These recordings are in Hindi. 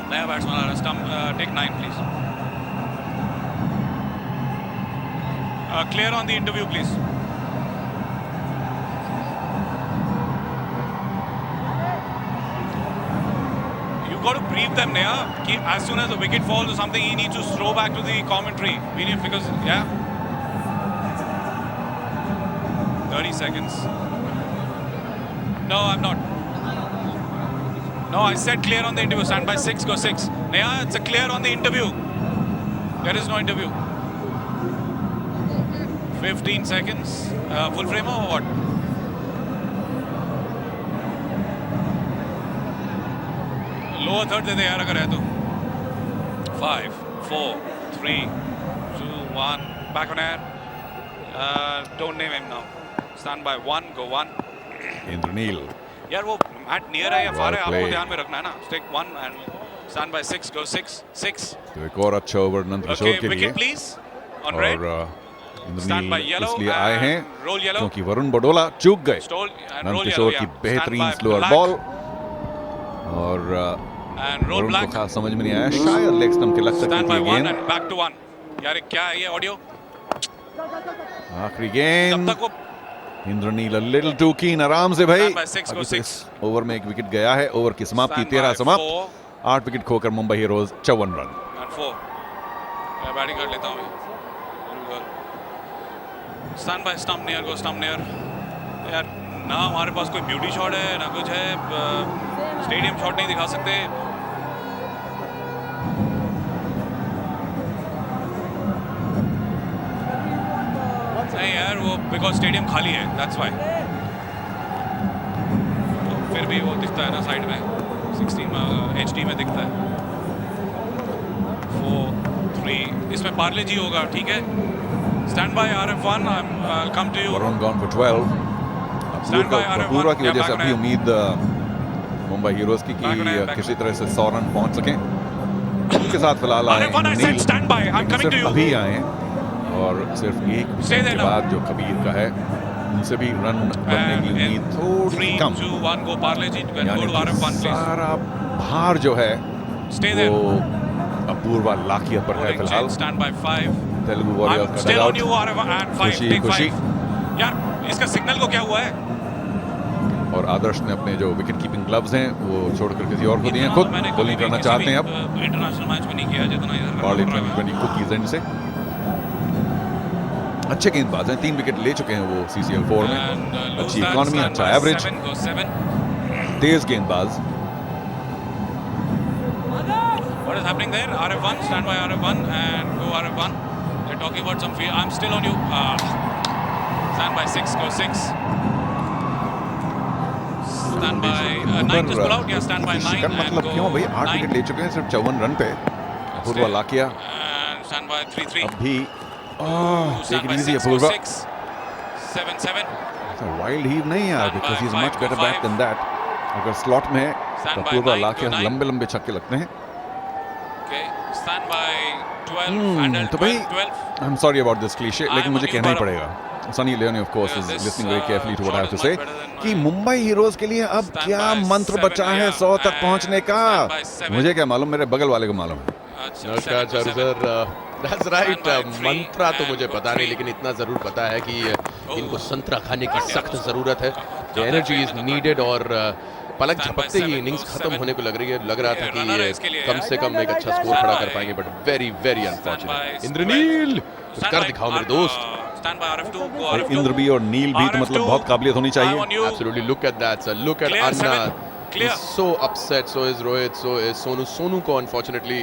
नया बैट्समैन आ रहा है, stump take 9 please. Clear on the interview please. You got to brief them, Neha, कि as soon as the wicket falls or something, he needs to throw back to the commentary. We need, because yeah, 30 seconds. No, I'm not. No, I said clear on the interview. Stand by 6, go 6. Neha, it's a clear on the interview. There is no interview. 15 seconds. Full frame or what? Lower third दे दे यार अगर है तो. 5, 4, 3, 2, 1. Back on air. Don't name him now. Stand by 1, go 1. Indranil यार वो मैट नियर है या फार है, आपको ध्यान में रखना है ना. Stick 1 and stand by 6, go 6, 6. तो एक और अच्छा ओवर नंदकिशोर Okay, के लिए. wicket please. On red. और Stand by इंद्रनील yellow इसलिए आए हैं and roll yellow. क्योंकि वरुण बडोला चूक गए. Stole and roll yellow. Nandkishore की Yeah. बेहतरीन Stand by slower black ball और and roll वरुण को black. खास समझ में नहीं आया, शायद लेग स्टंप के लग सकती Stand by थी 1 गेंद. and back to 1. यार क्या है ये ऑडियो? आखिरी तब गेंद. तक वो Indranil a little too keen. आराम से भाई. Stand by 6, go अभी 6. इस ओवर में एक विकेट गया है. ओवर की समाप्ति Stand 13 by समाप्त. 4 8 विकेट खोकर मुंबई हीरोज 54 रन. and 4. मैं बैटिंग कर लेता हूँ. Stand by stump near, go stump near. यार ना हमारे पास कोई ब्यूटी शॉट है ना कुछ है. स्टेडियम शॉट नहीं दिखा सकते. नहीं यार वो बिकॉज स्टेडियम खाली है, दैट्स व्हाई. फिर भी वो दिखता है ना साइड में 16 में HD में दिखता है. 4, 3 इसमें पार्ले जी होगा, ठीक है. Stand by RF1. I'll come to you. Varun gone for 12. Stand by RF1. पूरा की वजह से back on अभी air. उम्मीद मुंबई हीरोज की Back on air, कि back किसी on तरह से 100 रन पहुंच सकें. उनके साथ फिलहाल आए RF1, I said nil. stand by. I'm coming to सिर्फ you. अभी आए हैं और सिर्फ एक Stay there के now. बाद जो कबीर का है उनसे भी रन बनने की And उम्मीद थोड़ी 3, कम. 2, 1 go parle ji. Go यानी to कि RF1 please. सारा भार जो है Stay there. वो अपूर्वा लाखिया पर है Bowling फिलहाल. change. Stand by 5. Telugu warriors I'm का still on dugout. you RF1 and 5. खुशी, Take खुशी. 5. यार इसका सिग्नल को क्या हुआ है? और आदर्श ने अपने जो विकेट कीपिंग ग्लव्स हैं वो छोड़कर किसी और को दिए हैं. इतना खुद तो मैंने बॉलिंग कभी करना किसी चाहते भी, हैं अब इंटरनेशनल मैच में नहीं किया जितना इधर पार्ले कर रहा है. 2020 कुकीज एंड से. अच्छे गेंदबाज हैं. 3 विकेट ले चुके हैं वो CCL 4 में. And, lose अच्छी that. इकॉनमी, Stand अच्छा by एवरेज, 7, go 7. तेज गेंदबाज. What is happening there? RF1, stand by RF1 and go RF1. They're talking about some field. I'm still on you. Stand by 6, go 6. Stand by 9 just pull out. Yeah, stand by 9 शिकन and मतलब go क्यों भाई? 8 विकेट 9. ले चुके हैं सिर्फ 54 रन पे. Apoorva Lakhia And stand by 3, 3. अभी Stand take by it easy 6, go Apurva. 6. 7, 7. Wild heave नहीं यार, Stand because he is by much 5, better go bat 5. Then that. अगर स्लॉट में है तो Stand by Apoorva 9, Lakhia go 9. लंबे लंबे छक्के लगते हैं. Okay, stand by 12 and तो भाई 12. I am sorry about this cliche, लेकिन I'm मुझे on you, कहना ही Gaurav. पड़ेगा. Sunny Leone of course is This, listening very carefully to what I have to shot से is much better than कि mine. मुंबई हीरोज के लिए अब Stand क्या by मंत्र 7, बचा है yeah, 100 तक and पहुंचने का. stand by 7. मुझे क्या मालूम, मेरे बगल वाले को मालूम है. अच्छा, नमस्कार 7, Charu 7. Sir. That's right. Stand by 3 मंत्रा तो and मुझे go पता नहीं, 3. लेकिन इतना जरूर पता है कि इनको संतरा खाने की Cut सख्त down. जरूरत है. Cut energy down. Is needed और पलक Stand by झपकते ही 7, इनिंग्स go खत्म 7. होने को लग रही है. लग रहा था ये कि runner है इसके लिए कम यार. से कम एक अच्छा स्कोर Stand खड़ा by- कर पाएंगे, but very very Stand by unfortunate. 12. Indraneel कुछ Stand कर by दिखाओ मेरे R- दोस्त. Stand by RF2, go और RF2. इंद्र भी और नील भी तो मतलब RF2, बहुत काबिलियत होनी I'm चाहिए. on you. Absolutely, look at that, sir. Look at Clear, Anna. 7. Clear. He's so upset. So is Rohit. So is Sonu. Sonu को अनफॉर्चुनेटली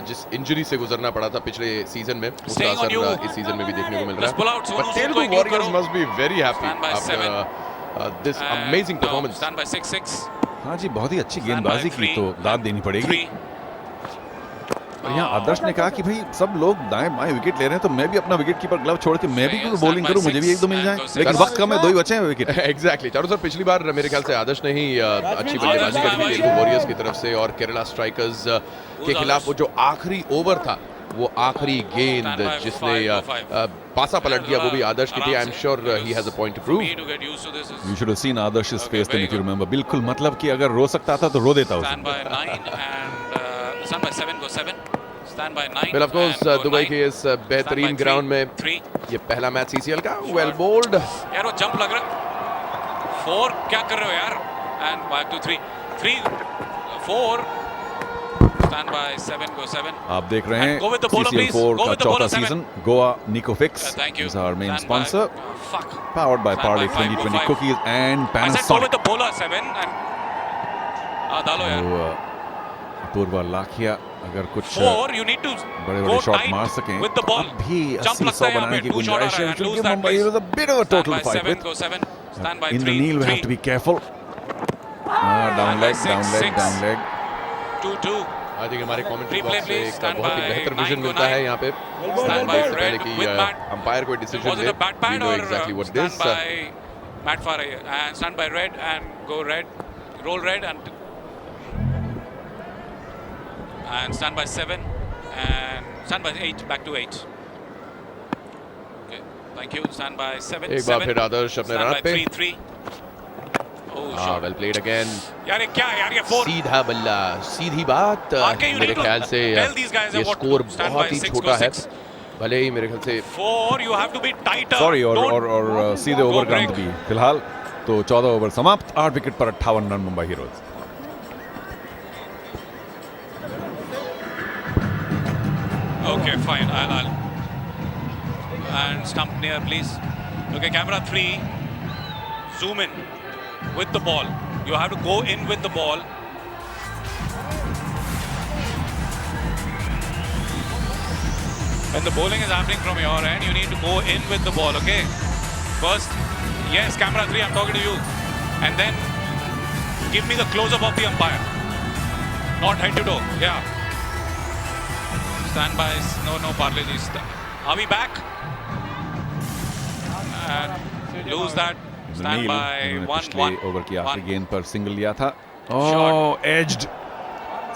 जिस इंजरी से गुजरना पड़ा था पिछले सीजन में, उसका Staying on you. असर इस सीजन में भी देखने को मिल Let's pull रहा out. है. Sonu But को Telugu include Warriors करो. must be very happy Stand by after 7. this And amazing now performance. Stand by 6, 6. हाँ जी, बहुत ही अच्छी Stand by गेंदबाजी की 3 तो दाद देनी पड़ेगी. 3. और यहाँ आदर्श ने कहा कि भाई सब लोग दाएं बाएं विकेट ले रहे हैं तो मैं भी अपना विकेट कीपर ग्लव छोड़ के मैं भी क्यों बॉलिंग करूं, मुझे भी एक दो मिल जाए, लेकिन वक्त कम है, 2 ही बचे हैं विकेट। एग्जैक्टली चारों सर, पिछली बार मेरे ख्याल से आदर्श ने ही अच्छी बल्लेबाजी करी थी तेलुगु वॉरियर्स की तरफ से, और केरला स्ट्राइकर्स के खिलाफ वो जो आखिरी ओवर था, वो आखिरी गेंद जिसने पासा पलट दिया, वो भी आदर्श की थी। I am sure he has a point to prove. You should have seen Adarsh's face then if you remember। बिल्कुल, मतलब कि अगर रो सकता था तो रो देता उसे। वेल ऑफ कोर्स दुबई के इस बेहतरीन ग्राउंड में ये पहला मैच सीसीएल का। वेल बोल्ड यार, वो जंप लग रहा। 4 क्या कर रहे हो यार? And 1 2 3 3 4 stand by 7 go 7। आप देख रहे हैं go with the bowler, CCL please. 4 Go का with the bowler, चौथा 7. Season. Goa Nicofix Thank you. is our main Stand sponsor, by. Fuck. powered by Stand Parley by 5, 2020 5. cookies and I said go with Panasonic। the bowler 7 and डालो यार। तो अपूर्वा लाखिया अगर कुछ 4 you need to बड़े go बड़े शॉट tight मार सकें with the तो ball। अब भी Jump 80 लगता 100 है यहाँ बनाने पे, की 2 shot गुंजाइश आ रहा है, है, क्योंकि lose that Mumbai place। is a bit of a total Stand by fight 7 with go 7 stand by 3 Indranil will have to be careful। down leg, Six, down leg, six. down leg। 2-2 I think हमारे कमेंट्री Replay, बॉक्स से please. एक Stand बहुत ही by बेहतर 9 विजन go मिलता 9. है यहाँ पे। Stand by इससे पहले red कि with mat। अंपायर कोई डिसीजन Was ले, it a bad we pad know or exactly what stand this by mat for and stand by red and go red, roll red and stand by 7 and stand by 8, back to 8। Okay, thank you। Stand by 7 एक बार फिर आदर्श अपने stand राह by पे। 3-3। Oh shot। Well played again. यार ये क्या है यार, ये 4 सीधा बल्ला, सीधी बात। RK, you मेरे need to ख्याल से tell these guys ये what to score do। Stand बहुत by ही 6 छोटा go है, 6। भले ही मेरे ख्याल से 4 you have to be tighter। Sorry, और Don't सीधे go ओवर का break। अंत भी फिलहाल तो 14 ओवर समाप्त, 8 विकेट पर 58 run Mumbai heroes. Okay, fine। I'll and stump near, please। Okay, camera 3, zoom in with the ball। You have to go in with the ball। When the bowling is happening from your end, you need to go in with the ball, okay? First, yes, camera 3, I'm talking to you। And then, give me the close-up of the umpire। Not head to toe, yeah। Stand by, no, Parley ji। Are we back? And lose that। Stand Neel, by उन्होंने 1 पिछले 1 ओवर की आखिरी 1। गेंद पर सिंगल लिया था। ओह, एज्ड।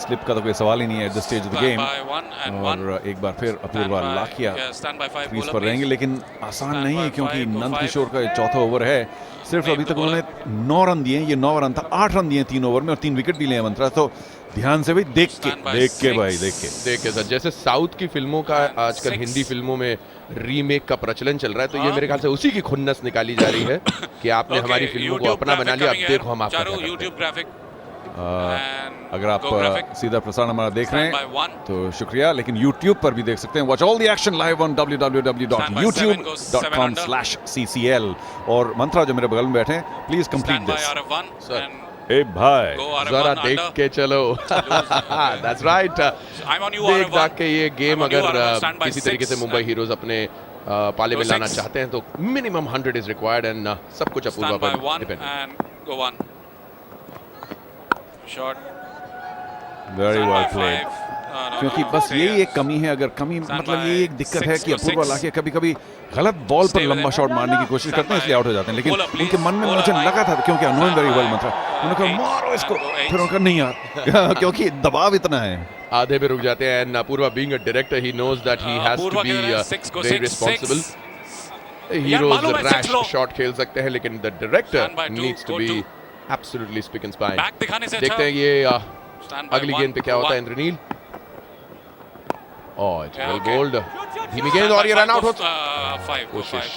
स्लिप का तो कोई सवाल ही नहीं है at the stage of the Stand game. by 1 and 1। और एक बार फिर Apurva Stand by- Lakhia yeah, stand by 5 crease bowler, पर रहेंगे, please। लेकिन आसान Stand नहीं है by क्योंकि 5 go नंद 5। किशोर का ये चौथा ओवर है। सिर्फ Name अभी the तक उन्होंने 9 रन दिए हैं, ये 9 रन था, 8 रन दिए 3 ओवर में और 3 विकेट भी लिए हैं मंत्रा। तो ध्यान से भाई देख के Stand by भाई 6। देख के। देखिए सर, जैसे साउथ की फिल्मों का आजकल 6। हिंदी फिल्मों में रीमेक का प्रचलन चल रहा है, तो ये मेरे ख्याल से उसी की खुन्नस निकाली जा रही है कि आपने हमारी फिल्मों को अपना बना लिया, अब देखो हम आपका क्या करते हैं। YouTube graphic and अगर आप go graphic। सीधा प्रसारण हमारा देख रहे Stand by हैं 1। तो शुक्रिया, लेकिन YouTube पर भी देख सकते हैं। Watch all the action live on Stand by 7 www.youtube.com/ccl। और मंत्रा जो मेरे बगल में बैठे हैं, please complete Stand by this. RF1 Sir। and ए भाई, go RF1 जरा under। देख के चलो। That's right. I'm on you देख RF1। दाख के ये गेम I'm on you अगर RF1, stand by किसी तरीके से 6 मुंबई and हीरोज अपने पाले में go लाना 6। चाहते हैं तो मिनिमम 100 इज रिक्वायर्ड एंड सब कुछ अपूर्वा stand by पर 1 depend. and go 1 shot। Very Stand well by played. 5। No, क्योंकि no, बस stay यही here। एक कमी है, अगर कमी Stand मतलब by ये एक दिक्कत है 6 कि go अपूर्वा 6। लाखिया कभी कभी गलत बॉल पर Stay with लंबा it। शॉट मारने की कोशिश Stand करते हैं, by इसलिए आउट हो जाते हैं, लेकिन bowler, please। उनके मन में Bowler मुझे line। लगा था क्योंकि annoying Stand very well by मंत्रा, उन्होंने कहा 8 मारो इसको, and go 8। फिर उनका नहीं यार क्योंकि दबाव इतना है। आधे पे रुक जाते हैं and Apurva being a director he knows that he has to Apurva be के लिए 6 go वेरी 6 रिस्पांसिबल। 6। हीरोज मालूम है, रैश 6 लो। शॉट खेल सकते हैं, लेकिन the director Stand by 2 needs to go be 2। Absolutely speak and spine. Back दिखाने से देखते अच्छा। हैं ये Stand by अगली 1 गेंद पे क्या go होता है 1। इंद्रनील। और Yeah, वेल okay। बोल्ड, धीमी Stand गेंद by और ये 5 रन आउट go होता 5 go कोशिश।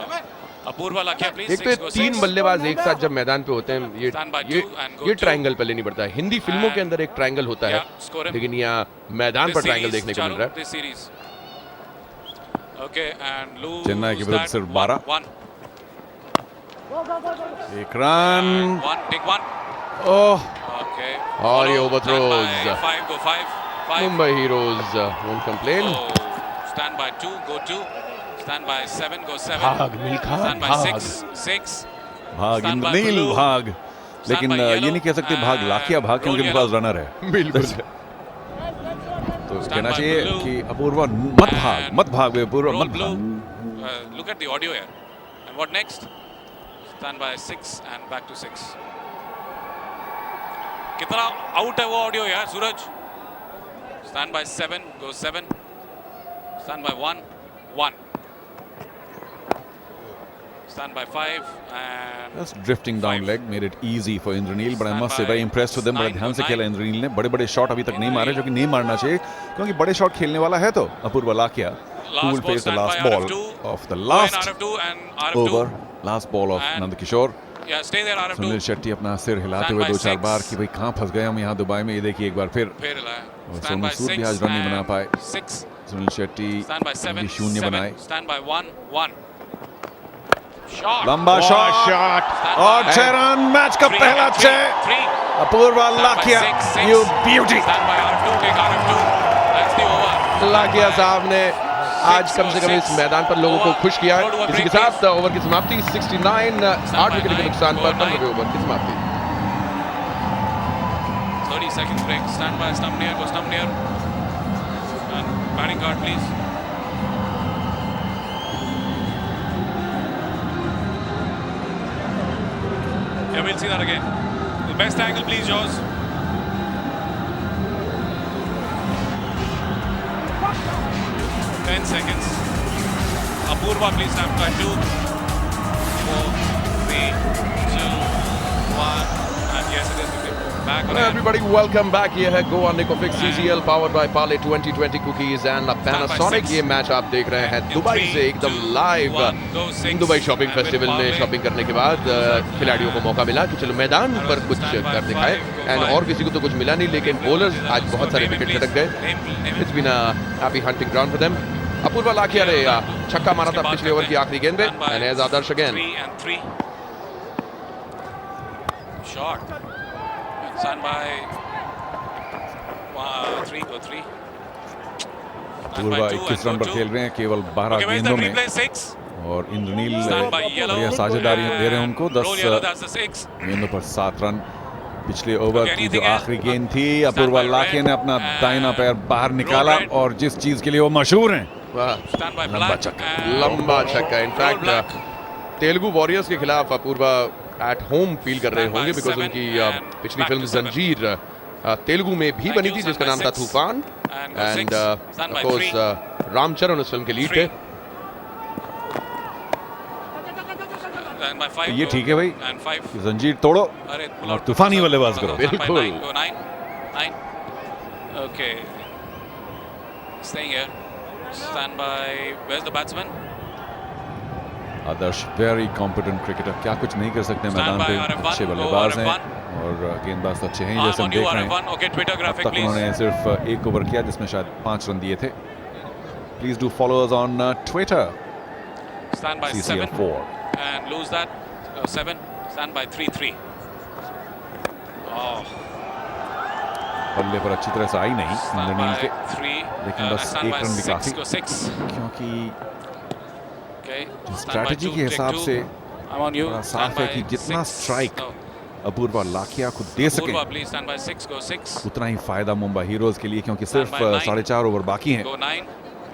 5। अपूर्वा लाखिया प्लीज। एक तो 3 बल्लेबाज एक साथ जब मैदान पे होते हैं, Stand by ये 2 and go ये 2। ट्रायंगल पहले नहीं पड़ता है। हिंदी फिल्मों के अंदर एक ट्रायंगल होता है, Yeah, score him। लेकिन यहाँ मैदान पर ट्रायंगल देखने को मिल रहा है। This series। Okay and lose Chennai के विरुद्ध that सिर्फ 12। 1 एक रन। 1 take 1। ओह, Okay। और ये Follow, overthrows। stand by 5 go 5 Mumbai heroes won't complain. Oh, stand by 2 go 2। Stand by 7 go 7। भाग मिल्खा, Stand by भाग। 6 भाग Stand by इंद्रनील blue। भाग, लेकिन by ये yellow नहीं कह सकते भाग and लाखिया भाग, क्योंकि roll उनके पास yellow। रनर है। बिल्कुल। तो Stand कहना by चाहिए blue. कि अपूर्वा मत भाग, And मत भाग बे अपूर्वा, roll मत blue. भाग। Look at the audio here. And what next? Stand by 6 and back to 6. कितना आउट है वो ऑडियो यार सूरज? Stand by 7, go 7. Stand by 1, 1. Stand by 5 and Just drifting down 5. leg made it easy for Indranil, but I Stand must say by very impressed with them. बड़े 9, ध्यान से 9. खेला इंद्रनील ने, बड़े-बड़े शॉट अभी तक नहीं मारे, जो कि नहीं मारना चाहिए, क्योंकि बड़े शॉट खेलने वाला है तो Apoorva लाकिया, who will last ball face the stand last by ball RF2. of the Go in last RF2 and RF2. over, last ball of And- Nandkishore. Yeah, stay there RF2. Sunil Shetty अपना सिर हिलाते Stand हुए by 2-4 6. बार कि भाई कहाँ फंस गए हम यहाँ दुबई में, ये देखिए एक बार फिर। फिर हिलाया। और Stand सोनू by सूद भी 6 आज रन नहीं बना पाए। and 6. Sunil Shetty Stand by 7, भी शून्य 7. बनाए। Stand by 1, 1. Shot. लंबा What a shot shot. Stand और by 6 रन, मैच का 3 पहला and 6। 3. Apoorva Stand by लाकिया, 6, 6. you beauty। Stand by RF2, take RF2. That's the over. लाकिया साहब ने आज कम से कम इस मैदान पर लोगों को खुश किया। इसी के साथ ओवर की समाप्ति 69, 8 विकेट के नुकसान पर 15वें ओवर की समाप्ति। 30 seconds break. Stand by, stump near, go stump near. And batting card, please. Yeah, we'll see that again. The best angle, please, Jaws. Ten seconds. Apurva, please stand by 2, 4, 3, 2, 1. And yes, it is wicket. Back on air. Everybody, welcome back. ये है Goa Nicofix CCL powered by Parle 2020 cookies and Panasonic। ये मैच आप देख रहे हैं दुबई से एकदम लाइव। दुबई शॉपिंग फेस्टिवल में शॉपिंग करने के बाद खिलाड़ियों को मौका मिला कि चलो मैदान पर कुछ कर दिखाए, एंड और किसी को तो कुछ मिला नहीं, लेकिन बॉलर्स आज बहुत सारे विकेट झटक गए। It's been a happy hunting ground for them. Apoorva Lakhia ने छक्का मारा था पिछले ओवर की आखिरी गेंद पे, and as Adarsh again. 3 and 3. Shot. Stand by 3, go 3. Apurva 21 run पर खेल रहे हैं केवल 12 Okay, where's the गेंदों में, replay? 6. और इंद्रनील Stand by yellow. बढ़िया साझेदारी दे रहे हैं उनको। And roll 10 yellow, that's the 6. गेंदों पर 7 रन। पिछले ओवर Okay, की जो anything else? आखिरी गेंद थी, अपूर्वा by लाकिया red ने अपना and दाहिना पैर बाहर निकाला, red. और जिस चीज के लिए वो मशहूर हैं, Stand by लंबा black. छक्का। and लंबा छक्का। roll in fact black. Telugu warriors के खिलाफ अपूर्वा एट होम फील कर रहे Stand by होंगे, बिकॉज 7 उनकी and पिछली back फिल्म to 7. जंजीर तेलुगु में भी Thank बनी you, थी, stand जिसका by नाम था 6 तूफान, and go and 6. Stand by of course 3. Ramcharan उस फिल्म के लीड 3. थे। Stand by 5. ये go ठीक है भाई, And 5. जंजीर तोड़ो अरे pull और out. तूफानी बल्लेबाज करो। Stand by बिल्कुल। 9, go 9. 9. Okay. Staying here. Stand by. Where's the batsman? Adarsh very competent cricketer, क्या कुछ नहीं कर सकते मैदान by पे, RF1, अच्छे go बल्लेबाज हैं RF1. और गेंदबाज तो अच्छे हैं, I'm जैसे हम on you, देख रहे हैं। RF1. Okay, Twitter अब graphic, तक please. उन्होंने सिर्फ 1 ओवर किया, जिसमें शायद 5 रन दिए थे। Please do follow us on Twitter Stand by 7 CCL4। and lose that. 7. Stand by 3, 3. Oh. बल्ले पर अच्छी तरह से आई नहीं Stand इंद्रनील by के, 3. लेकिन बस stand एक by रन भी 6, काफी, go 6. क्योंकि Okay. Stand by स्ट्रैटेजी 2, के take हिसाब 2. से I'm on you. बड़ा Stand साफ है by कि जितना 6. Strike No. अपूर्वा लाकिया को दे सके, Purva, please stand by 6, go 6. उतना ही फायदा मुंबई हीरोज के लिए, क्योंकि सिर्फ Stand by 9. 4.5 ओवर बाकी हैं। Go 9.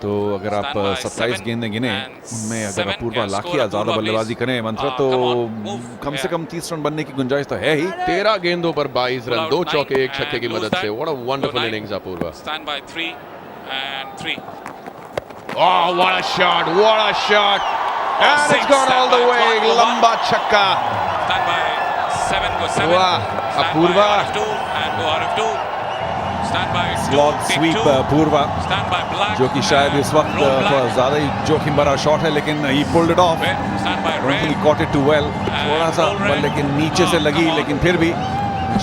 तो अगर आप Stand by 27 7 गेंदें गिने, and उनमें अगर 7, अपूर्वा yeah, लाकिया score ज्यादा Apurva, बल्लेबाजी please. करें मंत्र, तो Come on, move. कम से Yeah. कम 30 रन बनने की गुंजाइश तो है ही। 13 गेंदों पर 22 रन, Pull 2 out चौके 9 एक छक्के की and lose मदद से। that. What a wonderful Go 9. Innings Apurva. Stand by 3 and 3. Oh, what a shot! What a shot! And 6, it's gone all the stand by way. 1, लंबा छक्का। Stand by 7, go 7. वाह, Stand Apurva. by RF2 and go RF2. Stand by 2, slot take sweep 2. Apurva, Stand by black. जो कि शायद इस वक्त roll black. थोड़ा ज्यादा ही जोखिम भरा शॉट है, लेकिन ही pulled it of. Red. Stand by He red. caught it too well। थोड़ा सा roll red. बल्ले के नीचे से Oh, लगी, come on. लेकिन फिर भी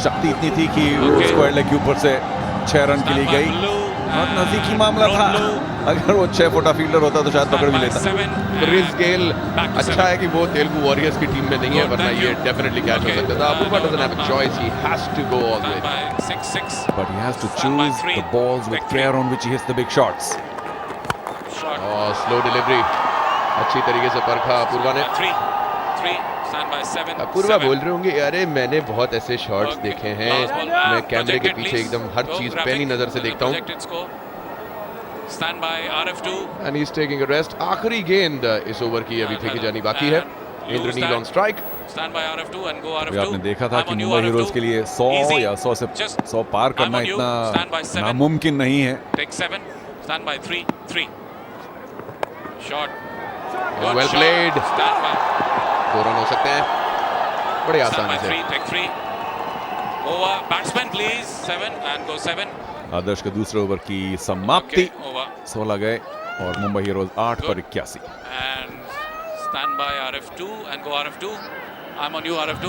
शक्ति इतनी थी कि वो Okay. स्क्वायर लेग के ऊपर से 6 रन के लिए Stand by गई। blue बहुत and नजदीकी मामला roll था, blue. अगर वो 6 फुटा फील्डर होता तो शायद पकड़ Stand भी by लेता। 7 Chris and Gayle, back to अच्छा 7. है कि वो तेलुगु वॉरियर्स की टीम में नहीं है, Good, वरना thank ये you. डेफिनेटली कैच हो Okay. सकता था। Apurva No, doesn't have a no. choice. He has to go all the Stand way. by 6, 6. But he has to Stand by choose 3. the balls with Take 3. care on which he hits the big shots। Shot. और स्लो डिलीवरी अच्छी तरीके से परखा अपूर्वा ने। 3, 3. Stand by 7. अपूर्वा 7. बोल रहे होंगे, अरे मैंने बहुत ऐसे शॉट्स Okay. देखे हैं, Last ball. मैं कैमरे के Projected, पीछे please. एकदम हर Go चीज graphic. पैनी नजर से देखता हूँ। Projected score. Stand by RF2. And he is taking a rest. आखिरी गेंद इस ओवर की अभी फेंकी जानी बाकी है. Indraneel on strike. Stand by RF2 and go अभी RF2. आपने देखा था I'm कि on you, Mumbai RF2. Heroes के लिए 100 Easy. या 100 से Just 100 पार करना I'm on you. Stand by इतना 7. नामुमकिन नहीं है. Take 7. Stand by 3. 3. Shot. Well played. Stand by. 2 run हो सकते हैं बड़े Stand आसानी by से. 3. Take 3. Over. Batsman please. 7 and go 7. आदर्श के दूसरे ओवर की समाप्ति. Okay. Over. 16 गए और मुंबई हीरोज 8 पर 81. And stand by RF2 and go RF2. I'm on you RF2.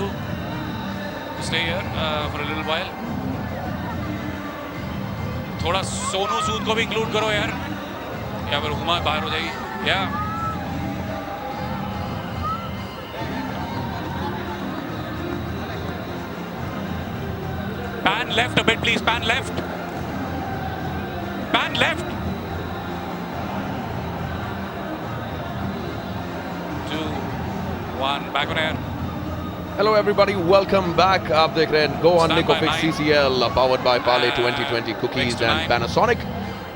Stay here for a little while. थोड़ा सोनू सूद को भी इंक्लूड करो यार, या फिर हुमा बाहर हो जाएगी. या pan left a bit please. Pan left. Pan left. 2 1 back on air. Hello everybody, welcome back. आप देख रहे हैं गो ऑन Stand निको by fix 9. CCL powered bye पाले And 2020 cookies next to and 9. Panasonic.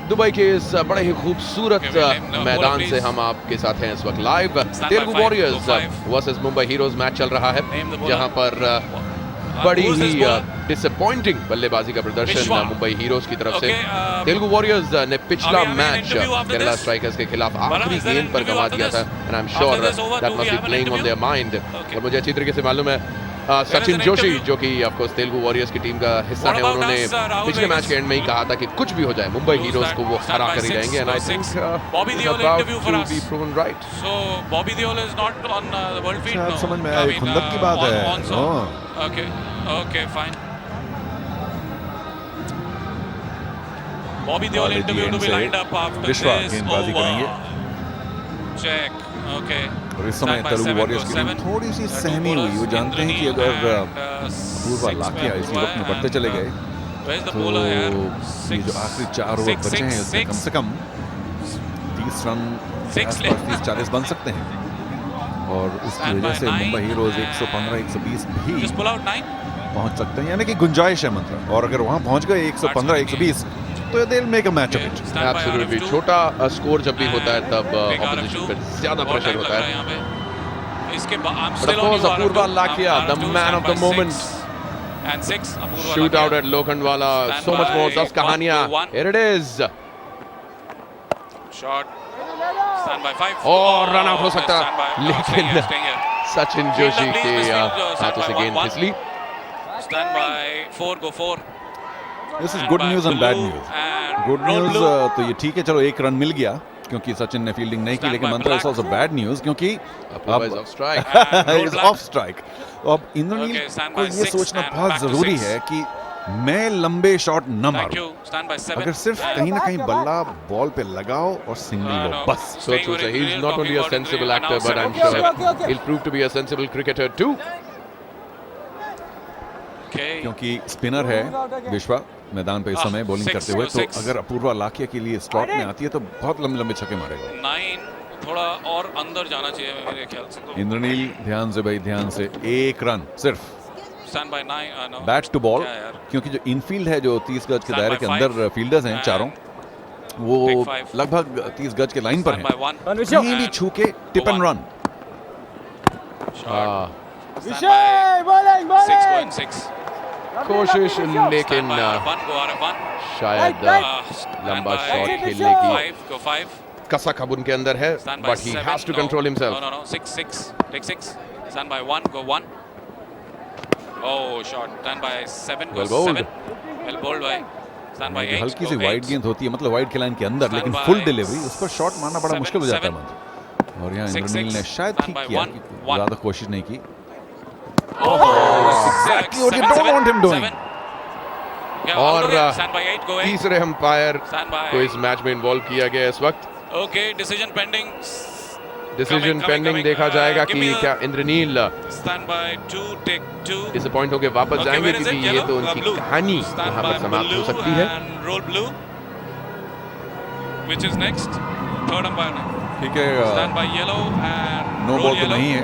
Dubai के इस बड़े ही खूबसूरत Okay, we'll name the मैदान bowler, से please. हम आपके साथ हैं इस वक्त live. Stand Telugu by 5, warriors go 5. Versus Mumbai heroes match चल रहा है, Name the bowler. जहां पर बड़ी who's this he bowler? Disappointing बल्लेबाजी का प्रदर्शन विश्वा. मुंबई हीरोज की तरफ से. Okay, तेलुगु वॉरियर्स ने पिछला we have an match interview after Kerala this? Strikers के खिलाफ Varun, आखिरी is there an गेंद पर interview गंवा after दिया था. this? And I am After sure this over, that do must we be have an playing on interview? Their mind. Okay. और मुझे अच्छी तरीके से मालूम है सचिन an जोशी, interview. जो कि ऑफ कोर्स तेलुगु वॉरियर्स की टीम का हिस्सा What है, about उन्होंने us, Rahul पिछले मैच Davis? के एंड में ही कहा था कि कुछ भी हो जाए मुंबई Who's हीरोज that? को वो Stand हरा by कर ही 6, रहेंगे. And I go think 6. Bobby it's Deol about interview for to us. Be proven right. So Bobby Deol is not on the world feed. अच्छा, no? अब समझ में I आया, mean, खुंदक की बात है. on song. हाँ. Okay. Okay, fine. Bobby Deol Ball interview to end be से lined up after विश्वा this गेंदबाजी over. करेंगे. Check. Okay. और इस समय Stand by Telugu 7, warriors go की टीम 7. थोड़ी सी Two सहमी हुई. वो bowlers, जानते हैं कि Indraneel अगर and, अपूर्वा 6 लाकिया पे इसी हुआ वक्त में है बढ़ते and, चले गए where's the तो bowler यार? ये जो आखिरी 4 ओवर बचे हैं उसमें कम से कम 30 रन के 6 आसपास 30-40 बन सकते हैं. और उसकी Stand वजह by से 9 मुंबई हीरोज and 115-120 भी Just pull out 9. पहुंच सकते हैं. यानी कि गुंजाइश है मंत्र. और अगर वहां पहुंच गए 115-120 तो they will make a match of it. Stand by absolutely. RF2. छोटा स्कोर जब भी होता है तब Take ऑपोजिशन RF2. पर ज्यादा बहुत प्रेशर time होता लग रहा है. यहाँ पे. इसके बाद I'm But still of on course, you, Apurva RF2. Lakia, the RF2, man stand of by the moment. 6 and 6. Apurva shoot out Lakia. At Lokhandwala. Stand so much more. by 10 कहानियां. 1. Here it is. Shot. Stand by 5. और रन आउट हो सकता, Stand by. लेकिन Staying here. Sachin Fielder, Joshi please, के Miss Fielder, stand हाथों by से 1, गेंद 1. फिसली. Stand by 4. Go 4. This is Stand good by news and bad Blue news. and good roll news blue. तो ये ठीक है, चलो 1 रन मिल गया क्योंकि सचिन ने फील्डिंग नहीं की. Stand लेकिन by मंत्र is black. Also bad news क्योंकि Apurva is अब off strike. And roll is black. Of strike. तो अब इंद्रनील Okay, stand को by ये 6 सोचना and बहुत back to जरूरी 6. है कि मैं लंबे शॉट न Thank मारूं. you. Stand by 7. अगर सिर्फ कहीं ना कहीं बल्ला बॉल पे लगाओ और सिंगल लो no. बस. So true, sir. He's not only a sensible actor, but I'm sure he'll prove to be a sensible cricketer too. Okay. क्योंकि स्पिनर है विश्वा मैदान पे इस समय बॉलिंग 6, करते हुए. go तो 6. अगर अपूर्वा लाकिया के लिए स्लॉट में आती है तो बहुत लंबे लंबे छक्के मारेगा. 9 थोड़ा और अंदर जाना चाहिए मेरे ख्याल से. तो इंद्रनील ध्यान से भाई, ध्यान से. 1 रन सिर्फ. Stand by 9. No. Bat to ball. क्या यार? क्योंकि जो इनफील्ड है, जो 30 गज के Stand दायरे by के 5. अंदर फील्डर्स हैं And चारों, वो take 5. लगभग 30 गज के लाइन पर Stand हैं. by 1. कहीं भी छू के tip and run. Ah, Stand by 6 going 6. कोशिश, लेकिन Stand by RF1. Go RF1. शायद Stand लंबा by शॉट खेलने की 5. Go 5. कसक अब उनके अंदर है, Stand by but he 7. has to No. control himself. No. 6. 6. Take 6. Stand by 1. Go 1. Oh, shot. Stand by 7. Go Well bowled. 7. Well bowled by. Stand by 8. हल्की go सी वाइड 8. गेंद होती है, मतलब वाइड के लाइन के अंदर, Stand लेकिन by फुल डिलीवरी उस पर शॉट मारना बड़ा 7, मुश्किल हो जाता है 7. मंत्र. और यहाँ 6, इंद्रनील ने 6. शायद Stand ठीक by किया 1, कि 1. ज्यादा कोशिश नहीं की. Exactly what you don't want him doing. और Stand by 8. Go 8. तीसरे अंपायर Stand by. को इस मैच में इन्वॉल्व किया गया इस वक्त. Okay. Decision pending. Decision coming, pending. coming. देखा जाएगा Give कि me a- क्या Indraneel Stand by 2. Take 2. Disappoint होकर वापस Okay, जाएंगे, where is it? क्योंकि ये Yellow? तो उनकी Blue. कहानी Stand यहाँ by पर समाप्त हो blue सकती है. and roll blue. Which is next? Third umpire. ठीक है. Stand by yellow and no roll ball तो yellow. नहीं है,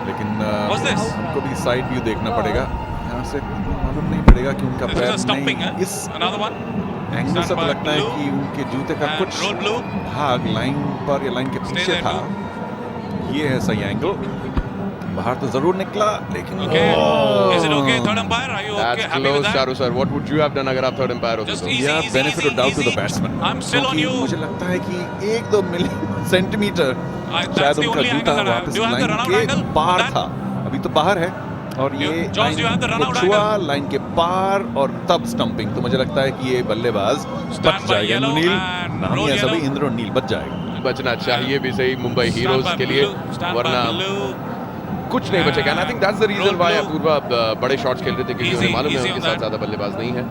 लेकिन What's this? हमको भी साइड व्यू देखना पड़ेगा. यहाँ से मालूम नहीं पड़ेगा कि उनका This is a पैर stumping, नहीं huh? इस Another one. एंगल से तो लगता है कि उनके जूते का कुछ roll blue. भाग लाइन पर या लाइन के Stay पीछे there, था। ये है सही एंगल, बाहर तो जरूर निकला लेकिन Okay. Is it okay, third umpire? Are you okay? That's Happy with close, that? Charu sir. What would you have done अगर आप थर्ड एम्पायर होते Just तो? easy, या easy, benefit of easy, doubt to the easy. Batsman. I'm still on you. मुझे लगता है कि 1-2 मिली सेंटीमीटर That's शायद the उनका only जूता angle that I have. वापस Do you have the line run-out के angle? पार That- था, अभी तो बाहर है और ये Josh, you have the line को run-out छुआ angle? लाइन के पार और तब स्टंपिंग, तो मुझे लगता है कि ये बल्लेबाज Stand बच by जाएगा। yellow इंद्रनील and नाम ही roll ऐसा भी, yellow. इंद्रनील बच जाएगा। बचना चाहिए भी सही मुंबई Stand हीरोज by के लिए, blue, stand by वरना blue. कुछ नहीं बचेगा। I think that's the reason Roll why blue. Apurva बड़े शॉट्स खेल रहे थे, क्योंकि Easy, उन्हें मालूम है easy उनके on साथ that. ज्यादा बल्लेबाज नहीं है।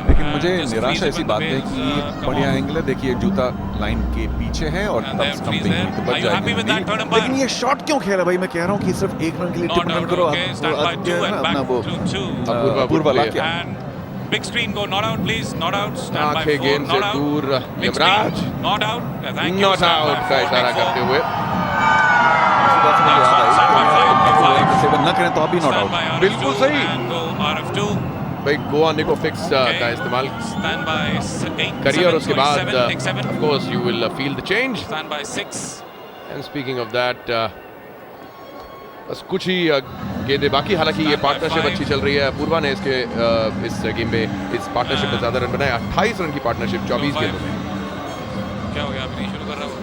लेकिन मुझे Just निराशा freeze it ऐसी when बात the है waves, कि come बढ़िया on. एंगल है, देखिए जूता लाइन के पीछे है और And तब then स्टंपिंग freeze हुई there. तो बच Are you happy with that, third जाएगी। umpire? लेकिन ये शॉट क्यों खेला भाई, मैं कह रहा हूँ कि सिर्फ 1 रन के लिए Not टिप रन out, करो okay. Stand by आप, 2 क्या है and ना, back अपना वो to 2. Apoorva good लाकिया। And big screen go not out, please. Not out. Stand by आंखें 4. गेंद से Not out. दूर, Big Yamraj screen. Not out. Yeah, thank you. Not Stand by out का 4, इशारा big 4. करते हुए। इसी बात से मुझे याद आई Stand by कि five, अगर five. अगर सेवन न करें तो अभी not Stand out. by RF2 बिल्कुल सही। and go RF2. भाई गोवा निको फिक्स Okay. का इस्तेमाल Stand by 8. करिए और उसके बाद Take 7. Of course you will feel the change. Stand by 6. And speaking of that, बस कुछ ही गेंदें बाकी, हालांकि ये Stand by पार्टनरशिप 5. अच्छी चल रही है। अपूर्वा ने इसके इस गेम में इस पार्टनरशिप में ज्यादा रन बनाए, 28 रन की पार्टनरशिप 24 गेंदों में। क्या हो गया, अभी नहीं शुरू कर रहा हूँ।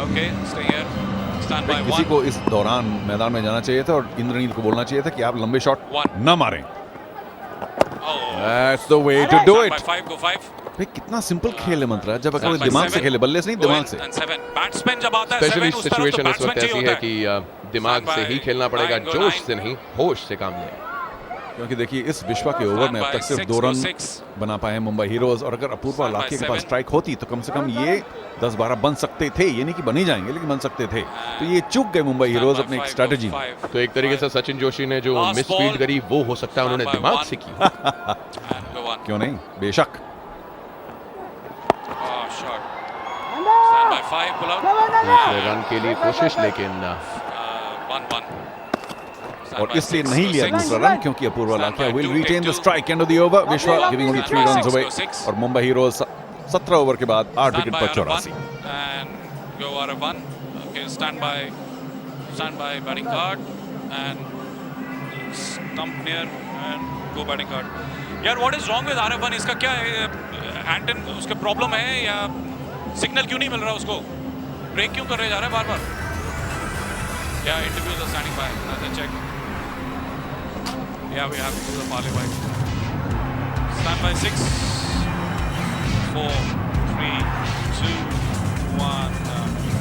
Okay, stay here. Stand by किसी 1. को इस दौरान मैदान में जाना चाहिए था और इंद्रनील को बोलना चाहिए था कि आप लंबे शॉट One. न मारें। Oh. That's the way to do Stand it. by 5, go 5. भाई कितना सिंपल खेल है मंत्रा, जब अगर Stand by दिमाग से 7. खेले, बल्ले से नहीं, Go दिमाग in से। and 7. Batsman जब आता है स्पेशली 7 उस तरफ तो सिचुएशन इस batsman वक्त चाहिए ऐसी है होता कि दिमाग Stand से by ही खेलना पड़ेगा, 9, go जोश 9. से नहीं, होश से काम लें। क्योंकि देखिए इस विश्वा के ओवर में अब तक सिर्फ 2 रन बना पाए हैं मुंबई हीरोज, और अगर अपूर्वा Stand by लाकिया के पास 7. स्ट्राइक होती तो कम से कम ये 10-12 बन सकते थे। ये नहीं कि बन ही जाएंगे, लेकिन बन सकते थे। तो ये चूक गए मुंबई हीरोज अपने एक स्ट्रेटजी में। तो एक तरीके से सचिन जोशी ने जो Last मिसफील्ड ball. करी वो हो सकता है उन्होंने Stand by दिमाग 1. से की। And go 1. क्यों नहीं, बेशक। Oh, shot. Stand by 5, pull out. दूसरे रन के लिए कोशिश, लेकिन 1-1. और इसलिए नहीं लिया दूसरा रन क्योंकि Apoorva Lakhia will retain the strike end of the over. Vishwa giving only 3 runs away और मुंबई हीरोज 17 ओवर के बाद 8 विकेट पर 84। And go out of 1. Okay, stand by batting card and stump near and go batting card. यार what is wrong with RF1? इसका क्या है? एंटन उसके प्रॉब्लम है या सिग्नल क्यों नहीं मिल रहा उसको? ब्रेक क्यों कर रहे जा रहा है बार-बार? Yeah, interviews are standing by. Let's check. Yeah, we have to do the parlay by. Stand by 6, 4, 3, 2, 1.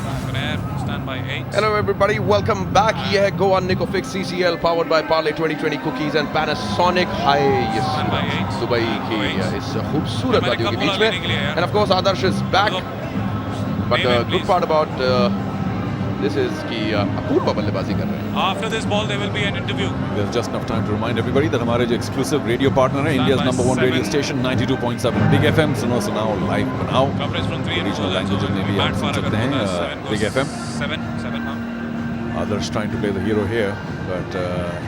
Back on air. Stand by 8. Hello everybody, welcome back. ये है गोवा निको फिक्स CCL powered by Parle 2020 cookies and Panasonic. Hi, ये Stand by 8. दुबई की इस खूबसूरत वादियों के बीच में, end of course Adarsh is back. But good part about this is कि अपूर्वा बल्लेबाजी कर रहे हैं। After this ball, there will be an interview. There's just enough time to remind everybody that हमारे जो exclusive radio partner है, India's number 1 radio station 92.7 Big FM, सुनाओ लाइव बनाओ। Coverage from 3 Regional languages में भी आप सुन सकते हैं, Big FM। 7 हाँ। Others trying to play the hero here, but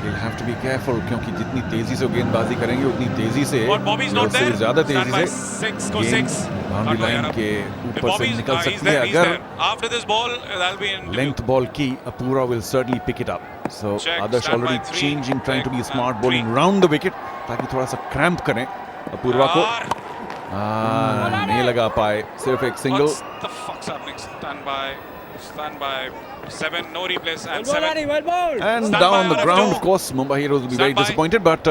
he'll have to be careful क्योंकि जितनी तेजी से वो गेंदबाजी करेंगे उतनी तेजी से But Bobby's not उससे there. ज्यादा Stand by तेजी 6, से go 6. गेंद बाउंड्री लाइन के ऊपर से निकल He's सकती है। there, he's अगर there. After this ball, that'll be an interview. length ball की, Apura will certainly pick it up. So Check, Adarsh stand already by 3, changing, trying to be check, smart, and bowling 3. round the wicket ताकि थोड़ा सा क्रैम्प करें अपूर्वा को। नहीं लगा पाए, सिर्फ एक single. What the fuck's happening? Stand by 7, no replace and 7. And Stand down by the RF2. ground, of course, Mumbai Heroes will be very Stand by. disappointed, but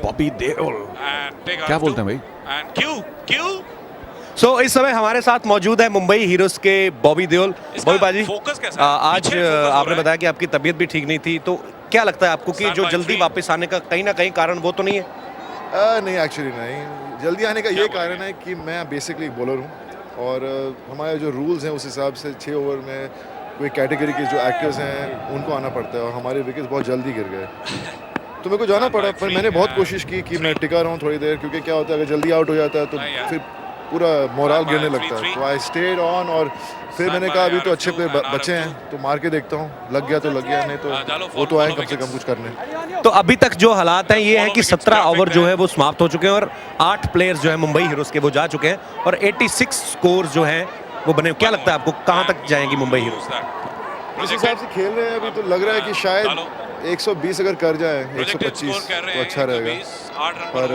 Bobby Deol, And take क्या RF2. बोलते हैं भाई? And Q. सो इस समय हमारे साथ मौजूद है मुंबई हीरोज के बॉबी देओल। इसका बॉबी बाजी, focus कैसा है? आज पीछे focus हो आपने रहा है। बताया कि आपकी तबीयत भी ठीक नहीं थी, तो क्या लगता है आपको कि Stand जो by जल्दी 3. वापस आने का कहीं ना कहीं कारण वो तो नहीं है? नहीं, एक्चुअली नहीं। जल्दी आने का ये कारण है कि मैं बेसिकली एक बॉलर हूँ और हमारे जो रूल्स हैं उस हिसाब से 6 ओवर में कोई कैटेगरी के जो एक्टर्स हैं उनको आना पड़ता है और हमारे विकेट्स बहुत जल्दी गिर गए, तो मेरे को जाना पड़ा। पर मैंने बहुत कोशिश की कि मैं टिका रहा हूँ थोड़ी देर, क्योंकि क्या होता है अगर जल्दी आउट हो जाता है तो नहीं यार। फिर पूरा मोरल गिरने लगता है। तो आई स्टेड ऑन और फिर मैंने कहा अभी तो अच्छे प्लेयर बचे हैं तो मार के देखता हूँ, लग गया तो लग गया, नहीं तो वो तो आए कम से कम कुछ करने। तो अभी तक जो हालात हैं ये है कि 17 ओवर जो है वो समाप्त हो चुके हैं और 8 प्लेयर्स जो है मुंबई हीरोज के वो जा चुके हैं और 86 स्कोर जो हैं वो बने। क्या लगता है आपको कहां तक जाएंगी मुंबई हीरोज? जिस हिसाब से खेल रहे हैं अभी तो लग रहा है कि शायद 120 अगर कर जाए 125 तो अच्छा रहेगा, पर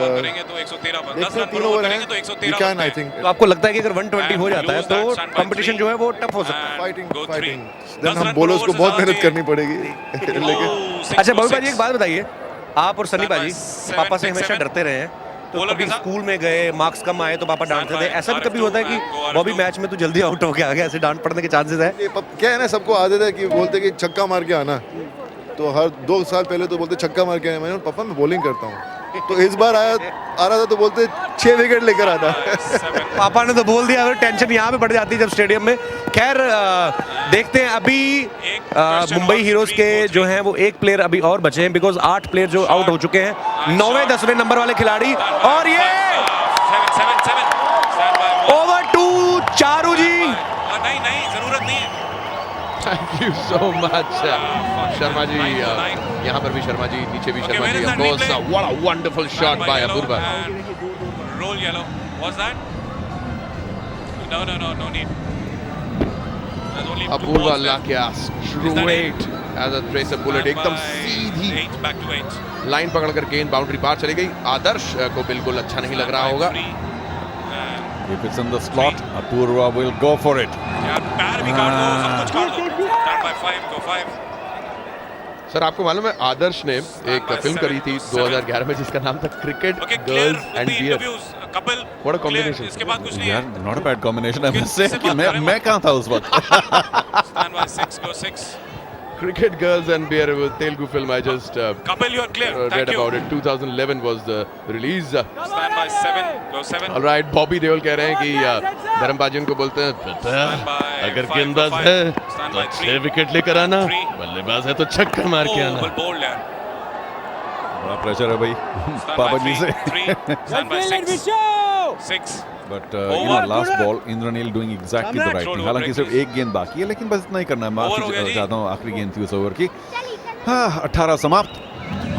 देखते हैं 3 ओवर है वी कैन आई थिंक। तो आपको लगता है कि अगर 120 हो जाता है तो कंपटीशन जो है वो टफ हो सकता है? फाइटिंग देन हम बॉलर्स को बहुत मेहनत करनी पड़ेगी लेकिन अच्छा बॉबी भाजी एक बात बताइए, आप और सनी भाजी पापा से हमेशा डरते रहे हैं, तो कभी स्कूल में गए मार्क्स कम आए तो पापा डांटते थे, ऐसा भी कभी होता है कि बॉबी मैच में तो जल्दी आउट हो गया आ गया, ऐसे डांट पड़ने के चांसेस है? क्या है ना, सबको आदत है कि बोलते कि छक्का मार के आना, तो हर 2 साल पहले तो बोलते छक्का मार के आना, मैंने पापा मैं बॉलिंग करता हूँ, तो इस बार आ रहा था तो बोलते 6 विकेट लेकर आता। पापा ने तो बोल दिया, अगर टेंशन यहाँ पे बढ़ जाती है जब स्टेडियम में। खैर देखते हैं, अभी मुंबई हीरोज के जो हैं वो 1 प्लेयर अभी और बचे हैं, बिकॉज 8 प्लेयर जो आउट हो चुके हैं, 9वें 10वें नंबर वाले खिलाड़ी, और ये ओवर 2 चारू जी। नहीं जरूरत नहीं है। Thank you so much Sharma ji, यहाँ पर भी शर्मा जी, नीचे भी Sharma ji, of course what a wonderful shot by Apoorva. Roll yellow was that? No need. Apoorva Lakhia straight as a tracer bullet, एकदम सीधी 8 back to 8 लाइन पकड़कर गेंद बाउंड्री पार चली गई। आदर्श को बिल्कुल अच्छा नहीं लग रहा होगा। If it's in the slot, Apurva will go for it. यार पैर भी काट दो, सब कुछ काट दो। Start by 5 go 5। सर आपको मालूम है आदर्श ने एक फिल्म करी थी 2011 में जिसका नाम था cricket girls and beer. Kapil What a combination. इसके बाद कुछ नहीं यार, है। not a bad combination. I must say कि मैं कहाँ था उस वक्त? Stand by 6 go 6। Cricket Girls and Beer was a Telugu film. I just Kapil, you are clear. read Thank you. about it. 2011 was the release. Stand by 7 go 7। All right, Bobby Deol कह रहे हैं कि धर्मबाजी को बोलते हैं पता Stand by अगर 5 गेंदबाज go है 5। Stand तो by 6 3 विकेट लेकर आना, 3 बल्लेबाज है तो छक्का मार के आना। well bowled यार। बड़ा प्रेशर है भाई Stand पापा by जी से। 3 stand by 6 But you know, last ball Indranil doing exactly the right thing. हालांकि सिर्फ एक गेंद बाकी है, लेकिन बस इतना ही करना है। माफी चाहता हूँ, आखिरी गेंद थी उस ओवर की। हाँ, 18 समाप्त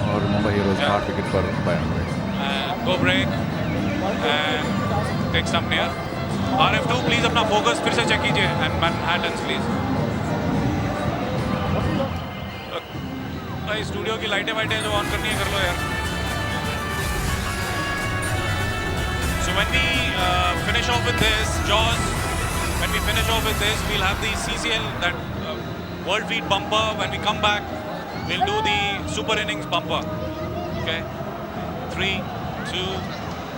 और मुंबई हीरोज 8 विकेट पर 92। go break and take some near। RF2 please अपना फोकस फिर से चेक कीजिए एंड मैनहट्टन्स प्लीज। भाई स्टूडियो की लाइटें जो ऑन करनी है कर लो यार। So when we finish off with this, Jaws, when we finish off with this, we'll have the CCL, that World Feed bumper. When we come back, we'll do the Super Innings bumper. Okay? 3, 2,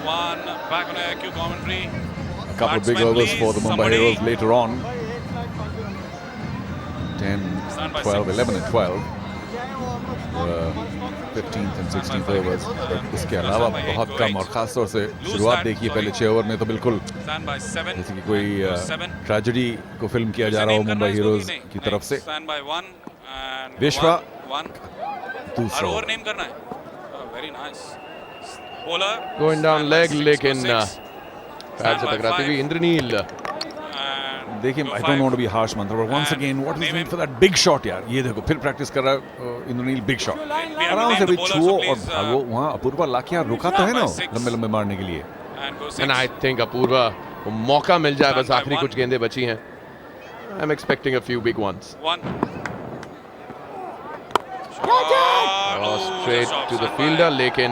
1, back on air, Q commentary. A couple of big Batsmen, overs for the please, Mumbai somebody. Heroes later on. 10, Stand by 12, 6. 11 and 12. 15th and 16th overs, but उसके अलावा बहुत कम, और खास तौर से शुरुआत देखिए पहले 6 ओवर में तो बिल्कुल Stand by 7. जैसे कि कोई 7. ट्रेजेडी को फिल्म किया जा रहा हो मुंबई हीरोज की तरफ से। Stand by 1 and विश्वा 1 हर दूसरा ओवर नेम करना है। Very nice. Bowler Going down leg, लेकिन पैर से टकराती हुई इंद्रनील। देखिए, I don't want to be harsh Mantra, but once again what is need for that big shot यार। ये देखो फिर प्रैक्टिस कर रहा है इंद्रनील, बिग शॉट आराम से भी छुओ और भागो। वहाँ अपूर्वा लाकिया रुका तो है ना लंबे लंबे मारने के लिए। And I think अपूर्वा को मौका मिल जाए, बस आखिरी कुछ गेंदें बची हैं। I'm expecting a few big ones. 1 Straight to the fielder, लेकिन